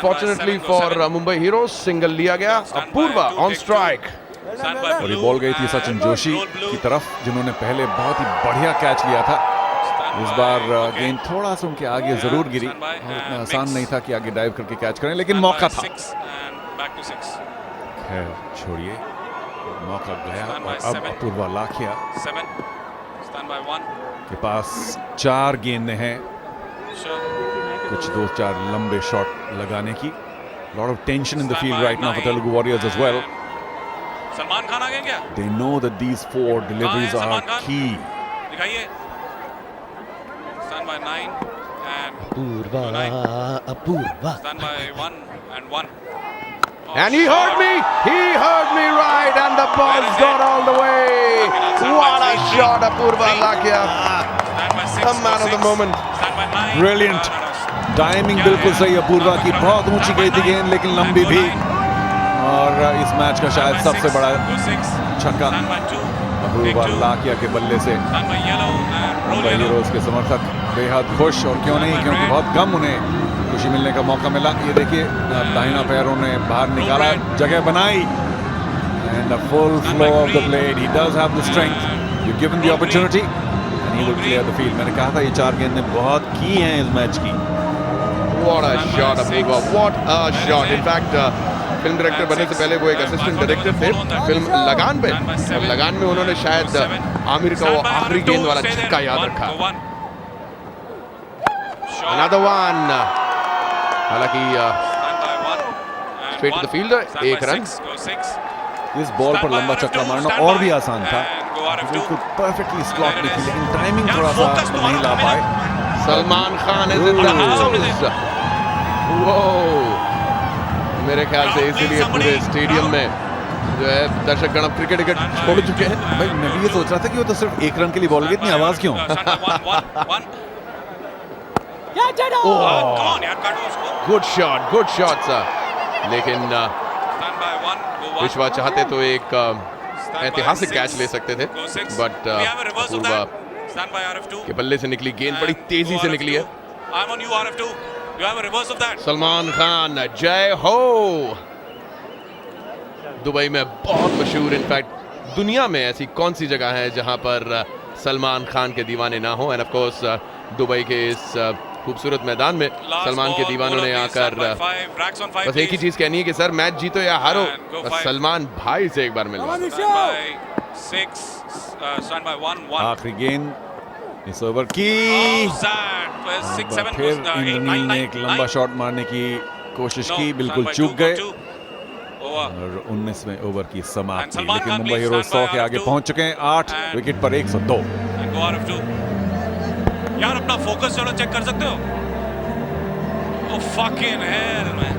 fortunately for Mumbai Heroes single लिया गया। Apoorva on strike। और ये बॉल गई थी सचिन जोशी की तरफ, जिन्होंने पहले बहुत ही बढ़िया कैच लिया था। इस बार गेंद थोड़ा सा उनके आगे जरूर गिरी और इतना आसान नहीं था कि आगे डाइव करके कैच करें, लेकिन मौका था। खैर छोड़िए, मौका गया और अब अपूर्वा लाखिया के पास 4 गेंदें हैं, कुछ 2-4 लंबे शॉट लगाने की। Lot of tension in the field right now for Telugu warriors as well. Salman Khan आ गए क्या? They know that these 4 deliveries are key. दिखाइए। Stand by 9 and Apurva, Apurva. stand by 1 and 1. And he heard me. He heard me right, and the ball's gone all the way. What a shot, Apurva Lakia. The man of the moment. Brilliant. Timing बिल्कुल सही अपूर्वा की, बहुत ऊंची गई थी गेंद लेकिन लंबी भी, और इस मैच का शायद सबसे बड़ा छक्का अपूर्वा लाकिया के बल्ले से। मुंबई हीरोज के समर्थक बेहद खुश, और क्यों नहीं, क्योंकि बहुत कम उन्हें खुशी मिलने का मौका मिला। ये देखिए दाहिना पैर उन्हें बाहर निकाला, जगह बनाई, and the full flow of the plate. He does have the strength, you given the opportunity and he will clear the field. मैंने कहा था ये 4 गेंदें बहुत की हैं इस मैच की। What a shot, Apurva. What a shot. In fact, film director बनने से पहले वो एक असिस्टेंट डायरेक्टर थे फिल्म लगान में, और लगान में उन्होंने शायद आमिर का वो आखिरी गेंद वाला छक्का याद रखा। Another one. हालांकि straight to the fielder, 1 run. इस बॉल पर लंबा चक्का मारना और भी आसान था, बिल्कुल परफेक्टली स्लॉट में थी, लेकिन टाइमिंग थोड़ा सा नहीं ला पाए। Salman Khan is in the house. मेरे ख्याल से इसीलिए पूरे स्टेडियम में जो है दर्शकगण अब क्रिकेट छोड़ चुके हैं। भाई मैं भी ये सोच रहा था कि वो तो सिर्फ 1 रन के लिए बॉल गई, इतनी आवाज क्यों? गुड शॉट सर, लेकिन विश्वा चाहते तो एक ऐतिहासिक कैच ले सकते थे, बट अपूर्वा के बल्ले से निकली गेंद बड़ी तेजी से निकली है। सलमान खान जय हो। दुबई में बहुत मशहूर, इनफैक्ट दुनिया में ऐसी कौन सी जगह है जहां पर सलमान खान के दीवाने ना हो। एंड ऑफ कोर्स दुबई के इस खूबसूरत मैदान में सलमान के दीवानों ने आकर बस एक ही चीज कहनी है कि सर मैच जीतो या हारो, बस सलमान भाई से एक बार मिलो। आखिरी गेंद इस ओवर की, फिर इंद्रनील ने एक लंबा शॉट मारने की कोशिश की, बिल्कुल चूक गए, और 19वें ओवर की समाप्ति। लेकिन मुंबई हीरोज 100 के आगे पहुंच चुके हैं, 8 विकेट पर 102। यार अपना फोकस चलो चेक कर सकते हो। Oh fucking hell man.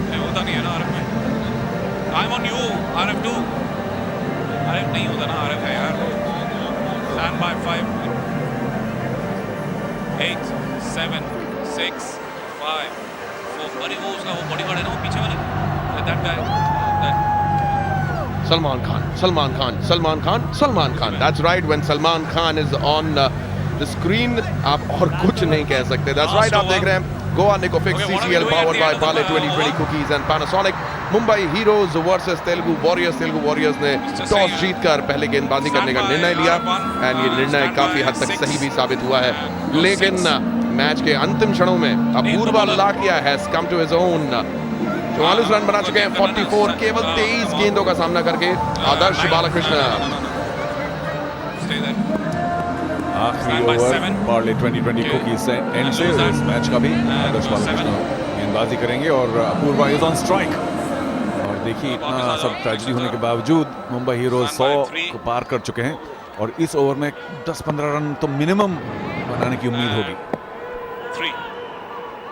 नहीं होता नहीं है ना आरएफ में। I'm on you RF2। RF नहीं होता ना, RF है यार। Stand by 5 8 7 6 5 4। अरे वो उसका वो बॉडी गार्ड है ना, वो पीछे वाला, that guy, that Salman Khan. That's right. When Salman Khan is on the screen, आप और कुछ नहीं कह सकते। That's right. आप देख रहे हैं Goa Nicofix CCL powered by Parle 2020 cookies and Panasonic। Mumbai heroes versus Telugu warriors ने टॉस जीतकर पहले गेंदबाजी करने का निर्णय लिया, एंड ये निर्णय काफी हद तक सही भी साबित हुआ है। लेकिन मैच के अंतिम क्षणों में Apoorva Lakhia has come to his own. 44 run बना चुके हैं, 44, केवल 23 गेंदों का सामना करके आदर्श बालकृष्ण। आखिरी ओवर पार्ले 2020 कुकीज से एंड से इस मैच का भी आदर्श बालकृष्ण गेंदबाजी करेंगे, और अपूर्वा इज ऑन स्ट्राइक। और देखिए इतना सब ट्रेजेडी होने के बावजूद मुंबई हीरोज 100 को पार कर चुके हैं, और इस ओवर में 10-15 रन तो मिनिमम बनाने की उम्मीद होगी। 3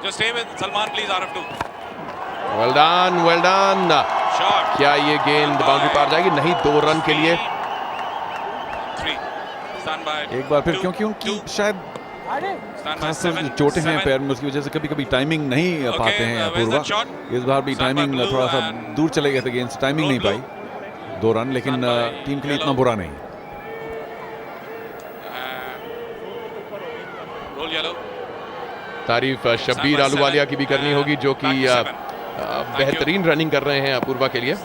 just stay with Salman please RF2। Well done. क्या ये गेंद बाउंड्री पार जाएगी? नहीं, 2 रन के लिए। एक बार फिर क्योंकि उनकी शायद चोटें हैं पैर में, उसकी वजह से कभी कभी टाइमिंग नहीं पाते हैं अपूर्वा। इस बार भी टाइमिंग थोड़ा सा दूर चले गए थे, गेंद से टाइमिंग नहीं पाई। 2 रन, लेकिन टीम के लिए इतना बुरा नहीं। तारीफ शब्बीर आलूवालिया की भी करनी होगी, जो कि बेहतरीन रनिंग कर रहे हैं अपूर्वा के लिए।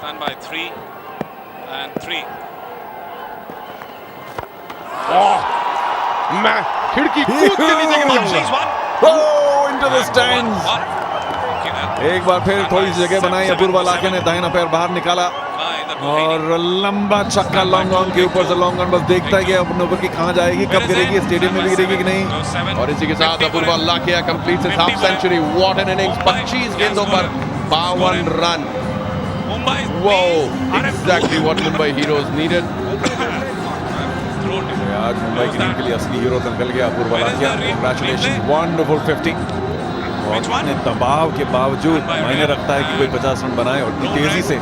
मैं खिड़की कूद के नीचे एक बार फिर थोड़ी सी जगह बनाई अपूर्वा लाकिया ने, दाहिना पैर बाहर निकाला, और लंबा छक्का लॉन्ग ऑन के ऊपर से। लॉन्ग ऑन बस देखता है कि अपने ऊपर की कहाँ जाएगी, कब गिरेगी, स्टेडियम में भी गिरेगी कि नहीं। और इसी के साथ Apoorva Lakhia completes his half century. What an innings, 25 गेंदों पर 52 run. Wow, exactly what Mumbai Heroes needed. आज मुंबई की टीम के लिए असली हीरो तो निकल गया अपूर्वा लाखिया। Congratulation, wonderful 50। और इतने दबाव के बावजूद मायने रखता है कि कोई 50 रन बनाए और इतनी तेजी से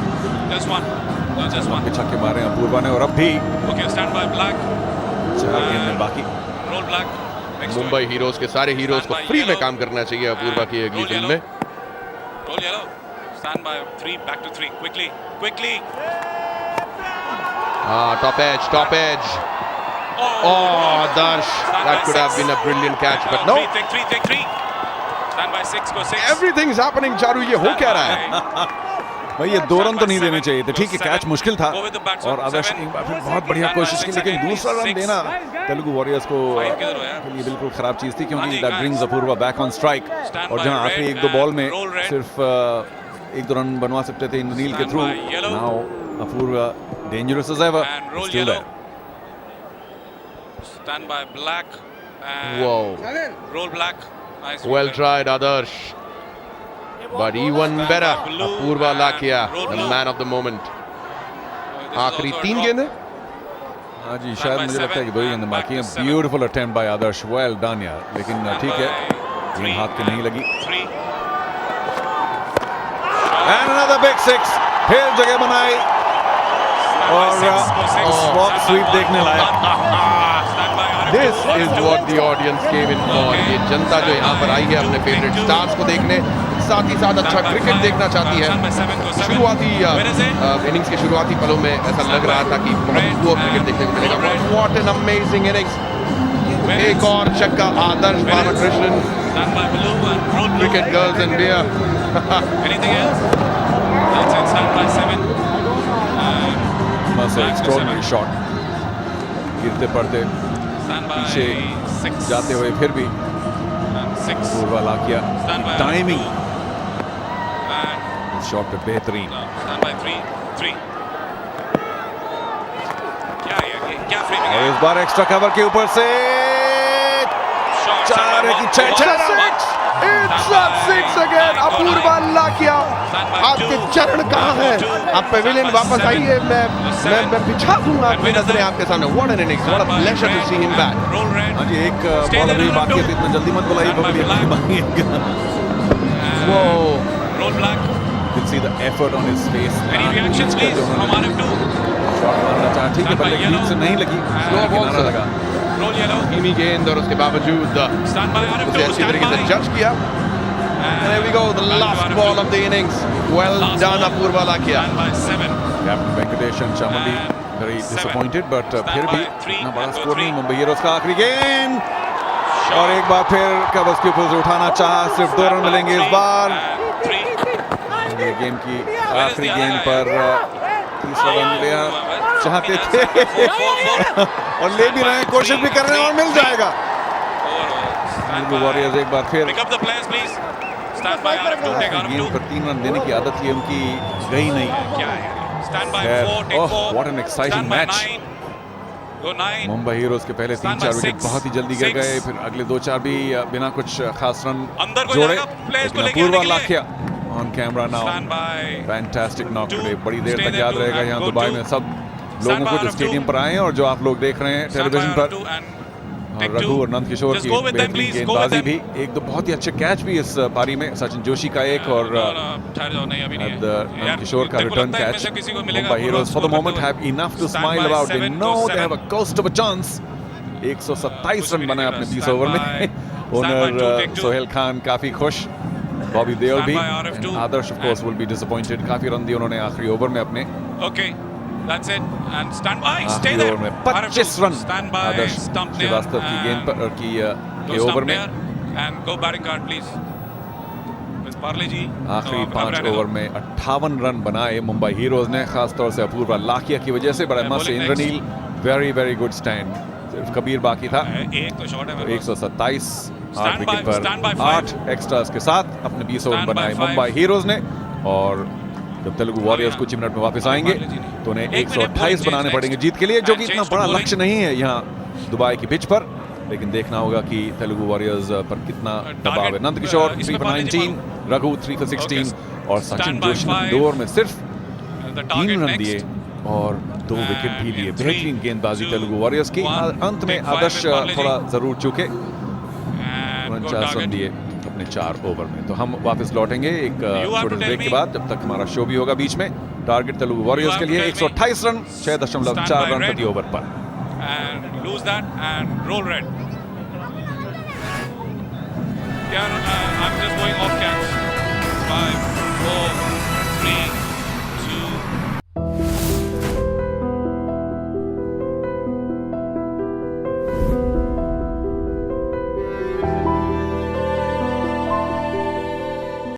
लंबे छक्के मारे अपूर्वा ने। और अब भी 4 गेंद में बाकी। मुंबई हीरोज के सारे हीरोज को फ्री में काम करना चाहिए अपूर्वा की अगली फिल्म में। Top edge. Darsh, that could have been a brilliant catch, but no. Everything's happening, Charu, ये हो क्या रहा है? भाई ये 2 रन तो नहीं देने चाहिए थे। ठीक है, कैच मुश्किल था और आदर्श एक बार फिर बहुत बढ़िया कोशिश की, लेकिन दूसरा रन देना तेलुगु वॉरियर्स को के लिए बिल्कुल खराब चीज थी, क्योंकि that brings Apurva back on strike. और जहां आखिरी 1-2 बॉल में सिर्फ 1-2 रन बनवा सकते थे इंद्रनील के through, now Apurva dangerous as ever, still there. Stand by Black. Whoa. Roll Black. Nice. Well tried, Adarsh. But even better, Apurva Lakhia, the man of the moment. आखिरी 3 गेंद है। हाँ जी, शायद मुझे लगता है कि 2 गेंद बाकी हैं। ब्यूटीफुल अटेम्प्ट बाय आदर्श, वेल डन यार, लेकिन ठीक है, गेंद हाथ की नहीं लगी। एंड अनदर बिग 6, फिर जगह बनाई और स्लॉप स्वीप देखने लायक। This is what the audience came in for. ये जनता जो यहाँ पर आई है अपने फेवरेट स्टार्स को देखने, साथ ही साथ अच्छा क्रिकेट देखना चाहती है। शुरुआती इनिंग्स के शुरुआती पलों में ऐसा लग रहा था कि बहुत पुअर क्रिकेट देखने को मिलेगा। What an amazing innings! एक और छक्का आदर्श Balakrishnan. Cricket girls and beer. Anything else? That's it. Stand by 7. बस एक्स्ट्राऑर्डिनरी शॉट, गिरते पड़ते पीछे जाते हुए फिर भी अपूर्वा लाखिया टाइमिंग शॉट पे बेहतरीन। और इस बार एक्स्ट्रा कवर के ऊपर से 4 की 6। It's a 6 again. Apoorva Lakhia, आपके चरण कहाँ हैं? आप पेविलियन वापस आइए, मैं बिछा दूंगा अपनी नजरें आपके सामने। What an innings! What a pleasure to see him back. हाँ जी, एक बॉल अभी बाकी है, तो इतना जल्दी मत बुलाइए, बबली अपनी मांगिएगा। Whoa! Roll Black. You can see the effort on his face. Any reactions, please, from RF2? Shot मारना चाहा, ठीक है, बल्ले ठीक से नहीं लगी, Slow ball, किनारा sir. लगा। Roll yellow. धीमी गेंद और उसके बावजूद Stand by RF2. उसे अच्छी तरीके से जज किया। And there we go, the last ball of the innings. Well done, Apurva Lakhia. Stand by 7. Captain Venkatesh Chamundi very disappointed, but फिर भी इतना बड़ा स्कोर नहीं। मुंबई हीरोज का आखिरी गेंद और एक बार फिर कवर्स के ऊपर से उठाना चाहा, सिर्फ 2 रन मिलेंगे इस बार। ये गेम की आखिरी गेंद पर तीसरा रन लिया चाहते थे और ले भी रहे हैं, कोशिश भी कर रहे हैं और मिल जाएगा। वॉरियर्स एक बार फिर Pick up the players, please. Stand by RF2. Take गेंद RF2. पर 3 रन देने की आदत ये उनकी गई नहीं। क्या है? Stand by खैर, 4. Take 4. what an exciting Stand by match. 9. Go 9. Mumbai heroes के पहले 3-4 विकेट बहुत ही जल्दी गिर गए, फिर अगले 2-4 भी बिना कुछ खास रन अंदर को जोड़े, जाएगा, players को लेकिन लेके अपूर्वा आने के लिए। Lakhia on camera now, Stand by. Fantastic knock Two. Today. बड़ी देर Stay तक there याद two रहेगा and यहाँ go दुबई two. में सब लोगों को by जो RF2. स्टेडियम पर आए हैं और जो आप लोग देख रहे हैं Stand by टेलीविजन पर। RF2 and और take रघु 2. और नंद किशोर Just की go with them, बेहतरीन please. Go with गेंदबाजी them. भी, एक दो बहुत ही अच्छे कैच भी इस पारी में, सचिन जोशी का एक और ठहर जाओ, नहीं अभी नहीं है। नंद यार, किशोर का तेरे को रिटर्न लगता है कैच। इनमें से किसी को मिलेगा Mumbai heroes for the score moment करते हैव हुए? Enough to Stand smile by about, they 7 know to they have a 7. Ghost of a chance. 127 run बनाए अपने 20 Stand ओवर में। by- stand by owner 2, take 2. Sohail Khan काफी खुश, बॉबी देओल Stand भी, by RF2. Adarsh of course will be disappointed. काफी रन दिए उन्होंने आखिरी ओवर में अपने, Okay, that's it. And stand by. Stay आखिरी there. ओवर में RF2. 25 run Stand by. Adarsh Stump there. Shrivastava की गेंद पर और की Go के ओवर stump में। there. And go batting card, please. With Parle ji. आखिरी अब 5 रहने दो. ओवर में 58 रन बनाए मुंबई हीरोज ने, खासतौर से अपूर्वा लाखिया की वजह से। बड़ा मस्त bowling Indraneel, very very good stand, सिर्फ कबीर बाकी था। एक तो शॉट है मेरे पास। 127 8 Stand by- विकेट पर stand by 5. 8 एक्स्ट्रास के साथ अपने 20 ओवर Stand by बनाए 5. मुंबई हीरोज ने। और जब तेलुगु वॉरियर्स कुछ ही मिनट में वापस आएंगे तो उन्हें एक मिनट 128 bowling बनाने change पड़ेंगे next. जीत के लिए, जो कि And इतना change to बड़ा bowling. लक्ष्य नहीं है यहाँ दुबई की पिच पर। लेकिन देखना होगा कि तेलुगु वॉरियर्स पर कितना दबाव है। नंद किशोर 3 for 19, रघु 3 for 16 और सचिन Stand by जोशी ने 5. 2 ओवर में सिर्फ The 3 target रन next. दिए और 2 विकेट भी लिए। बेहतरीन गेंदबाजी तेलुगु वॉरियर्स की। अंत में आदर्श थोड़ा जरूर चूके, 49 रन दिए अपने 4 ओवर में। तो हम वापस लौटेंगे एक छोटे ब्रेक के बाद, जब तक हमारा शो भी होगा बीच में। टारगेट तेलुगु वॉरियर्स के लिए 128 रन 6.4 रन प्रति ओवर पर। and lose that and roll red.